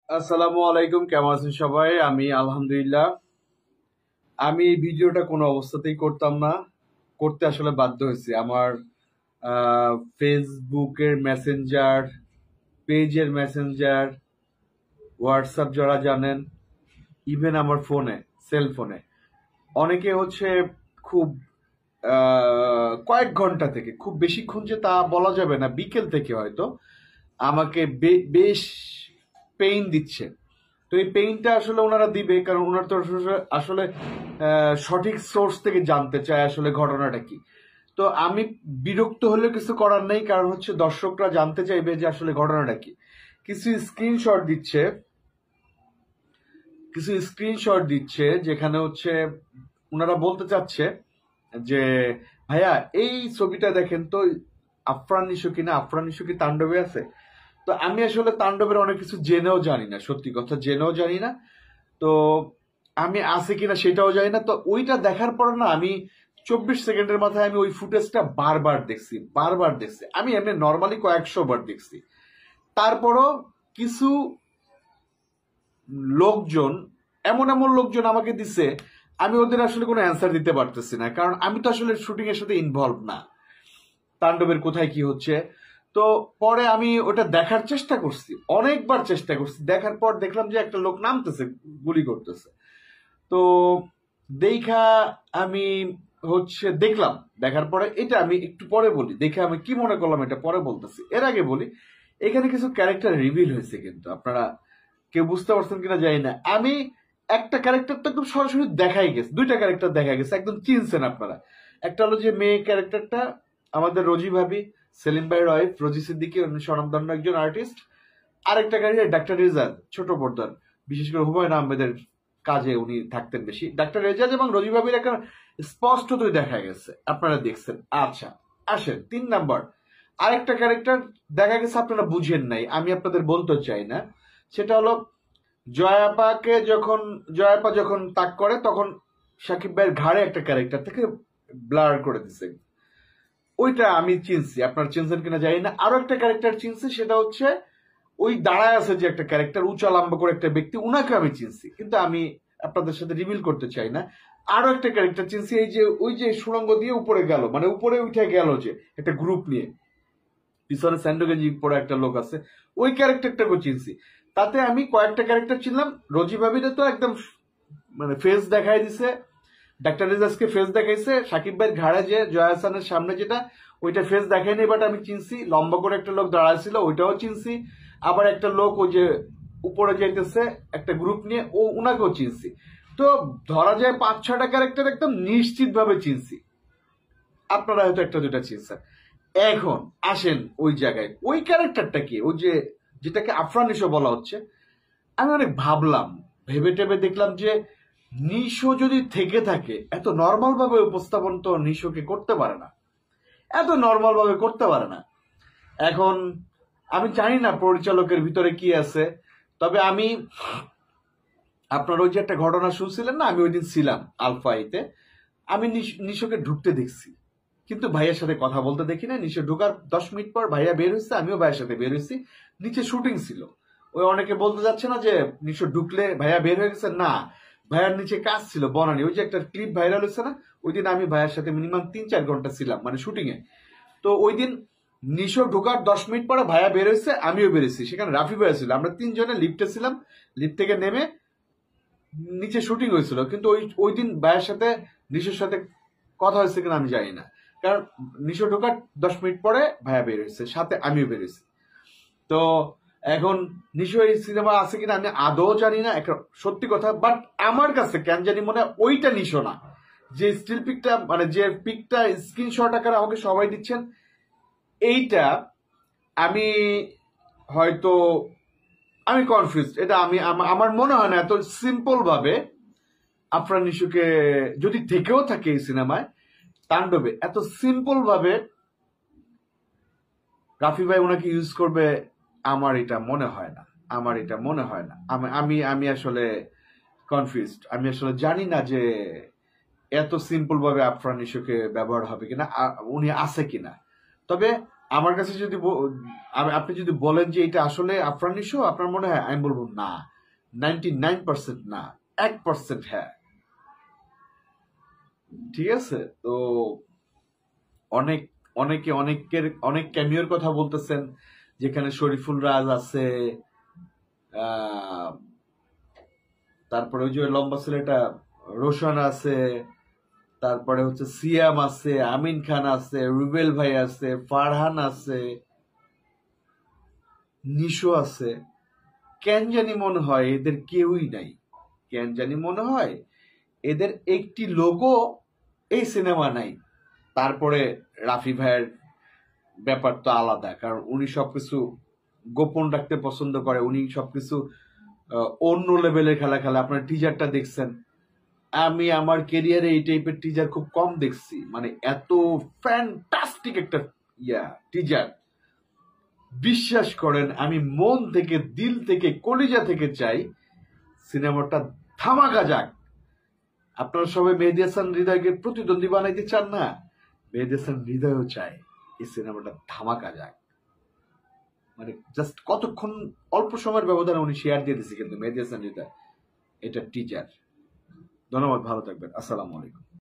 আসসালামু আলাইকুম, কেমন আছেন সবাই? আমি আলহামদুলিল্লাহ। আমি এই ভিডিওটা কোনো অবস্থাতেই করতাম না, করতে আসলে বাধ্য হয়েছি। আমার ফেসবুকের মেসেঞ্জার, পেজের মেসেঞ্জার, হোয়াটসঅ্যাপ যারা জানেন, ইভেন আমার ফোনে, সেল ফোনে অনেকে হচ্ছে খুব কয়েক ঘন্টা থেকে, খুব বেশিক্ষণ যে তা বলা যাবে না, বিকেল থেকে হয়তো আমাকে বেশ পেইন দিচ্ছে। তো এই পেইনটা আসলে ওনারা দিবে, কারণ ওনারা তো আসলে সঠিক সোর্স থেকে জানতে চায় আসলে ঘটনাটা কি। তো আমি বিরক্ত হলেও কিছু করার নেই, কারণ হচ্ছে দর্শকরা জানতে চাইবে যে আসলে ঘটনাটা কি। কিছু স্ক্রিনশট দিচ্ছে, কিছু স্ক্রিনশট দিচ্ছে যেখানে হচ্ছে ওনারা বলতে চাচ্ছে যে ভাইয়া এই ছবিটা দেখেন তো, আফরান নিশো কিনা, আফরান নিশো কি তাণ্ডবে আছে? তো আমি আসলে তাণ্ডবের অনেক কিছু জেনেও জানি না, সত্যি কথা জেনেও জানি না। তো আমি আছে কিনা সেটাও জানি না। তো ওইটা দেখার পর না, আমি 24 সেকেন্ডের মাথায় আমি ওই ফুটেজটা বারবার দেখছি, বারবার দেখছি। আমি এমনি নর্মালি কয়েকশো বার দেখছি। তারপরও কিছু লোকজন, এমন এমন লোকজন আমাকে দিছে, আমি ওদের আসলে কোনো অ্যান্সার দিতে পারতেছি না, কারণ আমি তো আসলে শুটিং এর সাথে ইনভলভ না। তাণ্ডবের কোথায় কি হচ্ছে, তো পরে আমি ওটা দেখার চেষ্টা করছি, অনেকবার চেষ্টা করছি। দেখার পর দেখলাম যে একটা লোক নামতেছে, গুলি করতেছে। তো দেখা আমি হচ্ছে দেখলাম, দেখার পরে এটা আমি একটু পরে বলি, দেখে আমি কি মনে করলাম এটা পরে বলতেছি। এর আগে বলি, এখানে কিছু ক্যারেক্টার রিভিল হয়েছে, কিন্তু আপনারা কেউ বুঝতে পারছেন কিনা জানি না। আমি একটা ক্যারেক্টার তো একদম সরাসরি দেখাই গেছে, দুইটা ক্যারেক্টার দেখা গেছে, একদম চিনছেন আপনারা। একটা হলো যে মেয়ে ক্যারেক্টারটা, আমাদের রোজি ভাবি, সেলিম ভাইয়ের ওয়াইফ রোজি সিদ্দিকী, উনি স্বনামধন্য একজন আর্টিস্ট। আরেকটা ক্যারেক্টার ডাক্তার রেজাদ, ছোট পর্দার, বিশেষ করে হুমায়ুন আহমেদের কাজে উনি থাকতেন বেশি। ডাক্তার রেজাজ এবং রোজি ভাবির একটা স্পষ্টতই দেখা গেছে, আপনারা দেখছেন। আচ্ছা, আসেন 3 নাম্বার। আরেকটা ক্যারেক্টার দেখা গেছে আপনারা বুঝেন নাই, আমি আপনাদের বলতে চাই না। সেটা হলো জয়াপাকে যখন, জয়াপা যখন তাক করে, তখন সাকিব ভাইয়ের ঘাড়ে একটা ক্যারেক্টার থেকে ব্লার করে দিছে। ওইটা আমি চিনছি, আপনার চিনছেন কিনা জানি না। আরো একটা ক্যারেক্টার চিনছি, সেটা হচ্ছে ওই দাঁড়ায় আছে যে একটা ক্যারেক্টার, উঁচা লম্বা করে একটা ব্যক্তি, উনাকে আমি চিনছি, কিন্তু আমি আপনাদের সাথে রিভিল করতে চাই না। আরো একটা ক্যারেক্টার চিনছি, এই যে ওই যে সুড়ঙ্গ দিয়ে উপরে গেল, মানে উপরে উঠে গেল যে একটা গ্রুপ নিয়ে, পিছনে স্যান্ডো গেঞ্জি পরে একটা লোক আছে, ওই ক্যারেক্টারটাকে চিনছি। তাতে আমি কয়েকটা ক্যারেক্টার চিনলাম। রোজি ভাবিরে তো একদম মানে ফেস দেখাই দিছে, ডাক্তার রেজাজকে ফেস দেখাইছে, সাকিব ভাইয়ের ঘাড়ে যে জয়া হাসানের সামনে যেটা, ওইটা ফেস দেখায়নি, বাট আমি চিনছি। লম্বা করে একটা লোক দাঁড়ায় ছিল, ওইটাও চিনছি। আবার একটা লোক ওই যে উপরে যাইতেছে একটা গ্রুপ নিয়ে, ও উনাকেও চিনছি। তো ধরা যায় 5-6টা ক্যারেক্টার একদম নিশ্চিত ভাবে চিনছি। আপনারা হয়তো একটা দুটা চিনছেন। এখন আসেন ওই জায়গায়, ওই ক্যারেক্টারটা কি, ওই যে যেটাকে আফরান নিশো বলা হচ্ছে। আমি অনেক ভাবলাম, ভেবে টেবে দেখলাম যে নিশো যদি থেকে থাকে, এত নর্মাল ভাবে উপস্থাপন তো নিশোকে করতে পারে না, এত নর্মাল ভাবে করতে পারে না। এখন আমি জানি না পরিচালকের ভিতরে কি আছে, তবে আমি, আপনার ওই যে একটা ঘটনা শুনছিলেন না, আমি ওই দিন ছিলাম আলফাইতে, আমি নিশোকে ঢুকতে দেখছি, কিন্তু ভাইয়ের সাথে কথা বলতে দেখি না। নিশো ঢোকার 10 মিনিট পর ভাইয়া বের হয়েছে, আমিও ভাইয়ের সাথে বের হয়েছি। নিচে শুটিং ছিল। ওই অনেকে বলতে যাচ্ছে না যে নিশো ঢুকলে ভাইয়া বের হয়ে গেছে, না, ভাইয়ার নিচে কাজ ছিল বনানি। ওই যে একটা ক্লিপ ভাইরাল হয়েছে না, ওই দিন আমি ভাইয়ের সাথে মিনিমাম 3-4 ঘন্টা ছিলাম, মানে শুটিং এ। তো ওই দিন নিশো ঢোকার 10 মিনিট পরে ভাইয়া বের হয়েছে, আমিও বেরোছি। সেখানে রাফি ভাইয়া ছিল, আমরা তিনজনে লিফটে ছিলাম। লিফট থেকে নেমে নিচে শুটিং হয়েছিল, কিন্তু ওই ওই দিন ভাইয়ের সাথে, নিশোর সাথে কথা হয়েছে কিনা আমি জানি না, কারণ নিশো ঢোকার 10 মিনিট পরে ভাইয়া বের হয়েছে, সাথে আমিও বেরোয়েছি। তো এখন নিশো এই সিনেমা আছে কিনা আমি আদৌ জানি না, একটা সত্যি কথা। বাট আমার কাছে কেন জানি মনে হয় ওইটা নিশো না। যে স্টিল পিকটা, মানে যে পিকটা স্ক্রিনশট আকারে আমাকে সবাই দিচ্ছেন, এইটা আমি হয়তো, আমি কনফিউজ। এটা আমি আমার মনে হয় না এত সিম্পল ভাবে আফরান নিশোকে, যদি থেকেও থাকে এই সিনেমায় তাণ্ডবে, এত সিম্পল ভাবে রাফি ভাই ওনাকে ইউজ করবে, আমার এটা মনে হয় না। আমার এটা মনে হয় না। আমি আমি আমি আসলে কনফিউজড। আমি আসলে জানি না যে এত সিম্পল ভাবে আফরান নিশোকে ব্যবহার হবে কিনা, উনি আছে কিনা। তবে আমার কাছে যদি আপনি যদি বলেন যে এটা আসলে আফরানি শো, আপনার মনে হয়, আমি বলবো না, 99% না, 1% হ্যাঁ। ঠিক আছে? তো অনেক অনেক ক্যামিওর কথা বলতেছেন, যেখানে শরীফুল রাজ আছে, তারপরে ওই যে লম্বা ছেলেটা রোশন আছে, তারপরে হচ্ছে সিয়াম আছে, আমিন খান আছে, রুবেল ভাই আছে, ফারহান আছে, নিশো আছে। কেন জানি মনে হয় এদের কেউই নাই, কেন জানি মনে হয় এদের একটি লোগো এই সিনেমা নাই। তারপরে রাফি ভাইয়ের ব্যাপার তো আলাদা, কারণ উনি সবকিছু গোপন রাখতে পছন্দ করে, উনি সবকিছু অন্য লেভেলের খেলা খেলে। আপনার টিজারটা দেখছেন, আমি আমার কেরিয়ারে এই টাইপের টিজার খুব কম দেখছি, মানে এত ফ্যান্টাস্টিক একটা টিজার। বিশ্বাস করেন, আমি মন থেকে, দিল থেকে, কলিজা থেকে চাই সিনেমাটা ধামাকা যাক। আপনারা সবাই মেহেদী হাসান হৃদয়কে প্রতিদ্বন্দ্বী বানাইতে চান না? মেহেদী হাসান হৃদয়ও চায় এই সিনেমাটা ধামাকা যাক। মানে জাস্ট কতক্ষণ, অল্প সময়ের ব্যবধানে উনি শেয়ার দিয়ে দিয়েছে কিন্তু মেহেদী হাসান হৃদয় এটা টিজার। ধন্যবাদ, ভালো থাকবেন, আসসালামু আলাইকুম।